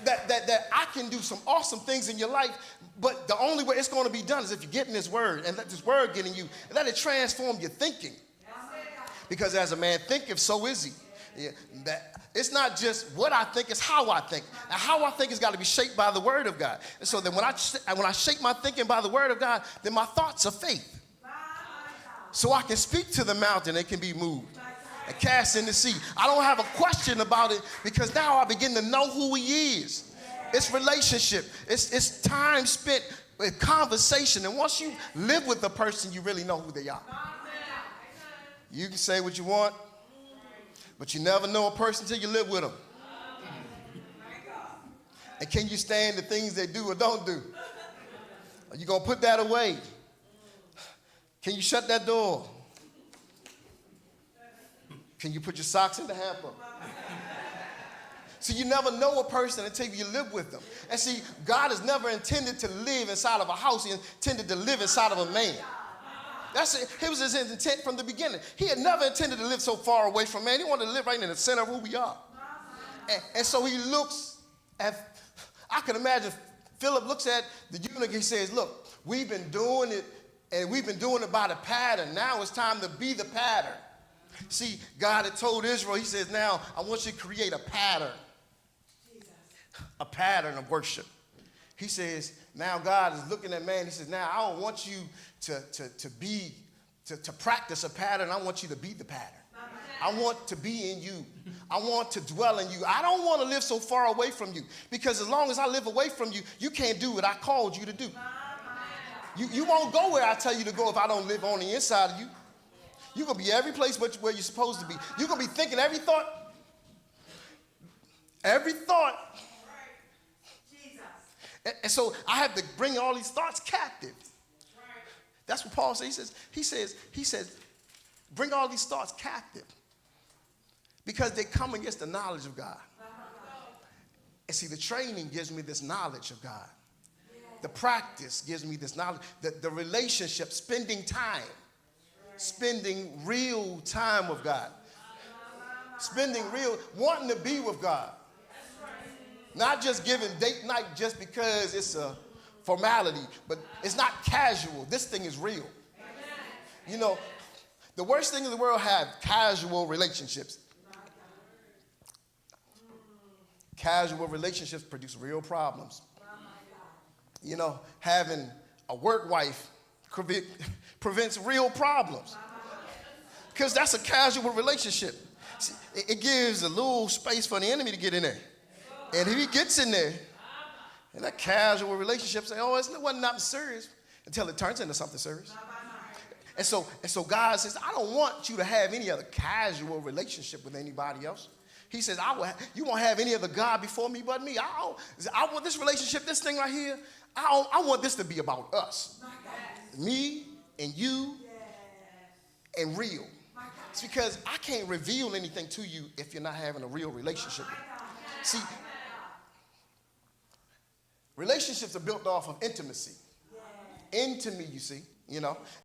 that I can do some awesome things in your life, but the only way it's going to be done is if you get in this word and let this word get in you and let it transform your thinking. Because as a man thinketh, so is he. Yeah, that it's not just what I think, it's how I think. And how I think has got to be shaped by the word of God. And so then when I shape my thinking by the word of God, then my thoughts are faith. So I can speak to the mountain, it can be moved. And cast in the sea. I don't have a question about it because now I begin to know who he is. It's relationship. It's time spent with conversation. And once you live with the person, you really know who they are. You can say what you want, but you never know a person until you live with them. And can you stand the things they do or don't do? Are you going to put that away? Can you shut that door? Can you put your socks in the hamper? So you never know a person until you live with them. And see, God has never intended to live inside of a house. He intended to live inside of a man. That's it. It was his intent from the beginning. He had never intended to live so far away from man. He wanted to live right in the center of who we are. And so he looks at, I can imagine Philip looks at the eunuch. He says, look, we've been doing it, and we've been doing it by the pattern. Now it's time to be the pattern. See, God had told Israel, he says, now I want you to create a pattern. A pattern of worship. He says, now God is looking at man. He says, now I don't want you to practice a pattern. I want you to be the pattern. I want to be in you. I want to dwell in you. I don't want to live so far away from you, because as long as I live away from you, you can't do what I called you to do. You won't go where I tell you to go if I don't live on the inside of you. You're going to be every place where you're supposed to be. You're going to be thinking every thought. And so I have to bring all these thoughts captive. That's what Paul says. He says, bring all these thoughts captive, because they come against the knowledge of God. And see, the training gives me this knowledge of God. The practice gives me this knowledge. The relationship, spending real time with God. Wanting to be with God. Not just giving date night just because it's a formality, but it's not casual. This thing is real. You know, the worst thing in the world have casual relationships. Casual relationships produce real problems. You know, having a work wife prevents real problems, because that's a casual relationship. See, it gives a little space for the enemy to get in there. And if he gets in there, in that casual relationship, say, oh, it wasn't nothing serious, until it turns into something serious. And so God says, I don't want you to have any other casual relationship with anybody else. He says, you won't have any other God before me but me. I want this relationship, this thing right here, I want this to be about us. Me and you and real. It's because I can't reveal anything to you if you're not having a real relationship with me. See, relationships are built off of intimacy. Intimacy, you see, you know.